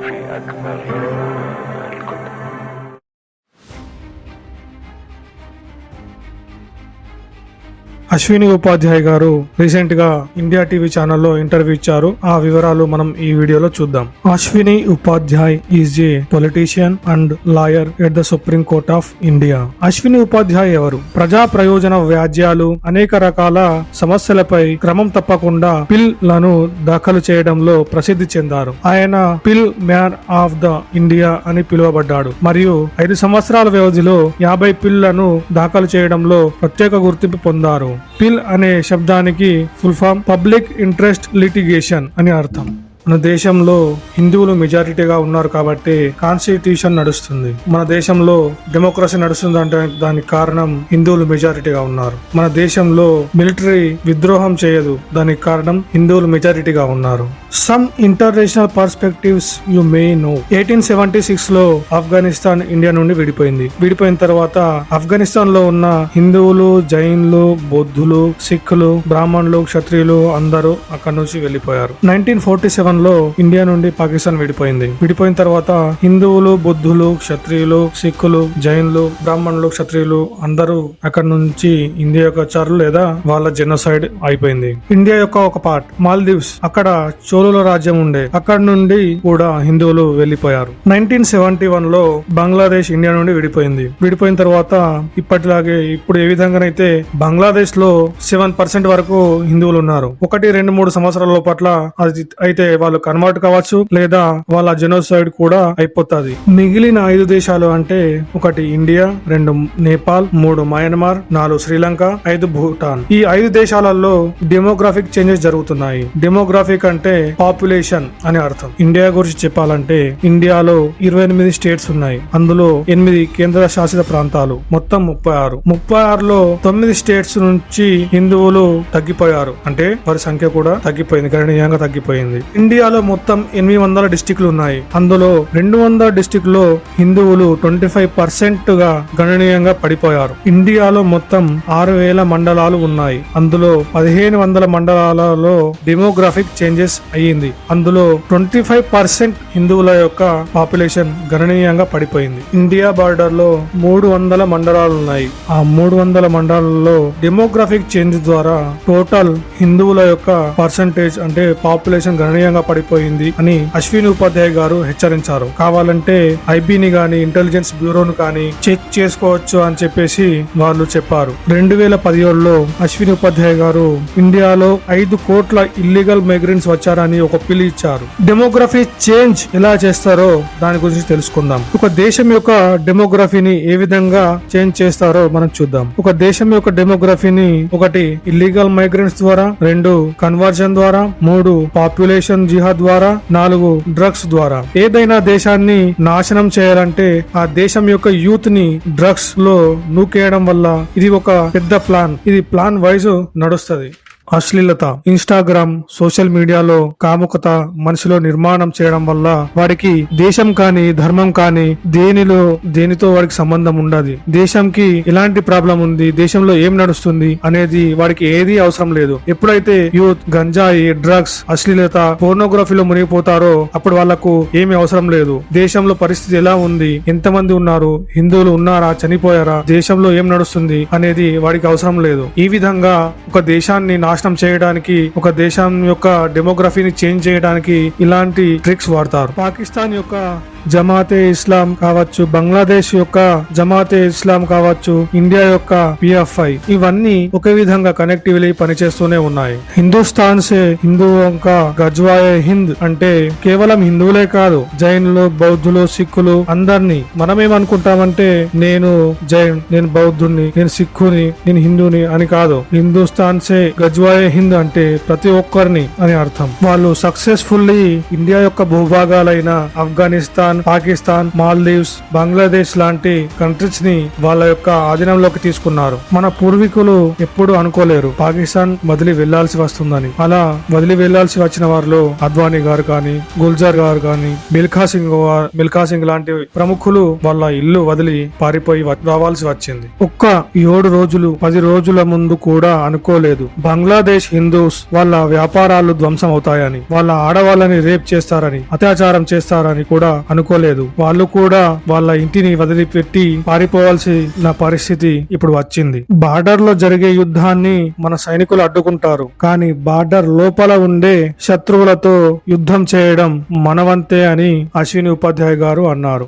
काफी अकबर అశ్విని ఉపాధ్యాయ్ గారు రీసెంట్ గా ఇండియా టీవీ ఛానల్లో ఇంటర్వ్యూ ఇచ్చారు. ఆ వివరాలు మనం ఈ వీడియోలో చూద్దాం. Ashwini Upadhyay is a politician and lawyer at the supreme court of India. Ashwini Upadhyay ఎవరు? ప్రజా ప్రయోజన వ్యాజ్యాలు, అనేక రకాల సమస్యలపై క్రమం తప్పకుండా పిల్ లను దాఖలు చేయడంలో ప్రసిద్ధి చెందారు. ఆయన పిల్ మ్యాన్ ఆఫ్ ద ఇండియా అని పిలువబడ్డాడు మరియు 5 సంవత్సరాల వ్యవధిలో 50 పిల్లను దాఖలు చేయడంలో ప్రత్యేక గుర్తింపు పొందారు. పిల్ అనే శబ్దానికి full form public interest litigation అని అర్థం. మన దేశంలో హిందువులు మెజారిటీగా ఉన్నారు కాబట్టి కాన్స్టిట్యూషన్ నడుస్తుంది. మన దేశంలో డెమోక్రసీ నడుస్తుంది అంటే దానికి కారణం హిందువులు మెజారిటీగా ఉన్నారు. మన దేశంలో మిలిటరీ విద్రోహం చేయదు, దానికి కారణం హిందువులు మెజారిటీగా ఉన్నారు. Some international perspectives you may know. 1876 లో ఆఫ్ఘనిస్తాన్ ఇండియా నుండి విడిపోయింది. విడిపోయిన తర్వాత ఆఫ్ఘనిస్తాన్ లో ఉన్న హిందువులు, జైన్లు, బౌద్ధులు, సిక్కులు, బ్రాహ్మణులు, క్షత్రియులు అందరూ అక్కడ నుంచి వెళ్లిపోయారు. 1947 లో ఇండియా నుండి పాకిస్తాన్ విడిపోయింది. విడిపోయిన తర్వాత హిందువులు, బుద్ధులు, క్షత్రియులు, సిక్కులు, జైన్లు, బ్రాహ్మణులు, క్షత్రియులు అందరూ అక్కడ నుంచి ఇండియా యొక్క వచ్చారు లేదా వాళ్ళ జెనోసైడ్ అయిపోయింది. ఇండియా యొక్క ఒక పార్ట్ మాల్దీవ్స్, అక్కడ చోళుల రాజ్యం ఉండే, అక్కడ నుండి కూడా హిందువులు వెళ్లిపోయారు. 1971 లో బంగ్లాదేశ్ ఇండియా నుండి విడిపోయింది. విడిపోయిన తర్వాత ఇప్పటిలాగే ఇప్పుడు ఏ విధంగానైతే బంగ్లాదేశ్ లో 7% వరకు హిందువులు ఉన్నారు. 1-2-3 సంవత్సరాల పట్ల అది అయితే వాళ్ళు కన్వర్ట్ కావచ్చు లేదా వాళ్ళ జెనోసైడ్ కూడా అయిపోతుంది. మిగిలిన 5 దేశాలు అంటే 1 ఇండియా, 2 నేపాల్, 3 మయన్మార్, 4 శ్రీలంక, 5 భూటాన్. ఈ 5 దేశాలలో డెమోగ్రాఫిక్ చేంజెస్ జరుగుతున్నాయి. డెమోగ్రాఫిక్ అంటే పాపులేషన్ అని అర్థం. ఇండియా గురించి చెప్పాలంటే ఇండియాలో 28 స్టేట్స్ ఉన్నాయి. అందులో 8 కేంద్ర శాసిత ప్రాంతాలు, మొత్తం 36. 36లో 9 స్టేట్స్ నుంచి హిందువులు తగ్గిపోయారు, అంటే వారి సంఖ్య కూడా తగ్గిపోయింది, గణనీయంగా తగ్గిపోయింది. ఇండియాలో మొత్తం 800 డిస్టిక్లు ఉన్నాయి. అందులో 200 డిస్టిక్లో హిందువులు 25% గా గణనీయంగా పడిపోయారు. ఇండియాలో మొత్తం 6000 మండలాలు ఉన్నాయి. అందులో 1500 మండలాలలో డెమోగ్రాఫిక్ చేంజెస్ అయ్యింది. అందులో 25% హిందువుల యొక్క పాపులేషన్ గణనీయంగా పడిపోయింది. ఇండియా బార్డర్ లో 300 మండలాలు ఉన్నాయి. ఆ 300 మండలాల్లో డెమోగ్రాఫిక్ చేంజ్ ద్వారా టోటల్ హిందువుల యొక్క పర్సంటేజ్ అంటే పాపులేషన్ గణనీయంగా పడిపోయింది అని అశ్విని ఉపాధ్యాయ్ గారు హెచ్చరించారు. కావాలంటే ఐబీని గాని ఇంటెలిజెన్స్ బ్యూరోను కానీ చెక్ చేసుకోవచ్చు అని చెప్పేసి వాళ్ళు చెప్పారు. 2017లో అశ్విని ఉపాధ్యాయ్ గారు ఇండియాలో 5 కోట్ల ఇల్లీగల్ మైగ్రెంట్స్ వచ్చారని ఒక పిల్ ఇచ్చారు. డెమోగ్రఫీ చేంజ్ ఎలా చేస్తారో దాని గురించి తెలుసుకుందాం. ఒక దేశం యొక్క డెమోగ్రఫీని ఏ విధంగా చేంజ్ చేస్తారో మనం చూద్దాం. ఒక దేశం యొక్క డెమోగ్రఫీని 1 ఇల్లీగల్ మైగ్రెంట్స్ ద్వారా, 2 కన్వర్జన్ ద్వారా, 3 పాపులేషన్ జిహాద్ ద్వారా, 4 డ్రగ్స్ ద్వారా. ఏదైనా దేశాన్ని నాశనం చేయాలంటే ఆ దేశం యొక్క యూత్ ని డ్రగ్స్ లో నూకేయడం వల్ల ఇది ఒక పెద్ద ప్లాన్. ఇది ప్లాన్ వైజ్ నడుస్తుంది. అశ్లీలత, ఇన్స్టాగ్రామ్, సోషల్ మీడియాలో కాముకత మనిషిలో నిర్మాణం చేయడం వల్ల వాడికి దేశం కానీ ధర్మం కానీ దేనితో వాడికి సంబంధం ఉండదు. దేశంకి ఎలాంటి ప్రాబ్లం ఉంది, దేశంలో ఏం నడుస్తుంది అనేది వాడికి ఏది అవసరం లేదు. ఎప్పుడైతే యూత్ గంజాయి, డ్రగ్స్, అశ్లీలత, పోర్నోగ్రఫీలో మునిగిపోతారో అప్పుడు వాళ్లకు ఏమి అవసరం లేదు. దేశంలో పరిస్థితి ఎలా ఉంది, ఎంతమంది ఉన్నారు, హిందువులు ఉన్నారా, చనిపోయారా, దేశంలో ఏం నడుస్తుంది అనేది వాడికి అవసరం లేదు. ఈ విధంగా ఒక దేశాన్ని నాశనం చేయడానికి, ఒక దేశం యొక్క డెమోగ్రఫీని చేంజ్ చేయడానికి ఇలాంటి ట్రిక్స్ వాడతారు. పాకిస్తాన్ యొక్క జమాతే ఇస్లాం కావచ్చు, బంగ్లాదేశ్ యొక్క జమాతే ఇస్లాం కావచ్చు, ఇండియా యొక్క పిఎఫ్ఐ, ఇవన్నీ ఒకే విధంగా కనెక్టివ్లీ పనిచేస్తూనే ఉన్నాయి. హిందుస్థాన్ సే హిందూ का గజ్వాయే హింద్ అంటే కేవలం హిందువులే కాదు, జైనులు, బౌద్ధులు, సిక్కులు అందరినీ. మనమేమనుకుంటామంటే నేను జైన్, నేను బౌద్ధుని, నేను సిక్కుని, నేను హిందూని అని కాదు. హిందుస్థాన్ సే గజ్వాయే హింద్ అంటే ప్రతి ఒక్కరిని అని అర్థం. వాళ్ళు సక్సెస్ఫుల్లీ ఇండియా యొక్క భూభాగాలైన ఆఫ్ఘనిస్తాన్, ఆఫ్ఘనిస్తాన్, పాకిస్తాన్, మాల్దీవ్స్, బంగ్లాదేశ్ లాంటి కంట్రీస్ ని వాళ్ళ యొక్క ఆధీనంలోకి తీసుకున్నారు. మన పూర్వీకులు ఎప్పుడు అనుకోలేరు పాకిస్తాన్ వదిలి వెళ్లాల్సి వస్తుందని. అలా వదిలి వెళ్లాల్సి వచ్చిన వారిలో అద్వానీ గారు కానీ, గుల్జార్ గారు కానీ, మిల్కా సింగ్ లాంటి ప్రముఖులు వాళ్ళ ఇల్లు వదిలి పారిపోయి రావాల్సి వచ్చింది. ఒక్క 7 రోజులు 10 రోజుల ముందు కూడా అనుకోలేదు బంగ్లాదేశ్ హిందూస్ వాళ్ళ వ్యాపారాలు ధ్వంసం అవుతాయని, వాళ్ళ ఆడవాళ్ళని రేప్ చేస్తారని, అత్యాచారం చేస్తారని కూడా అనుకోలేదు. వాళ్ళు కూడా వాళ్ళ ఇంటిని వదిలిపెట్టి పారిపోవాల్సిన పరిస్థితి ఇప్పుడు వచ్చింది. బార్డర్ లో జరిగే యుద్ధాన్ని మన సైనికులు అడ్డుకుంటారు, కానీ బార్డర్ లోపల ఉండే శత్రువులతో యుద్ధం చేయడం మనవంతే అని అశ్విని ఉపాధ్యాయ్ గారు అన్నారు.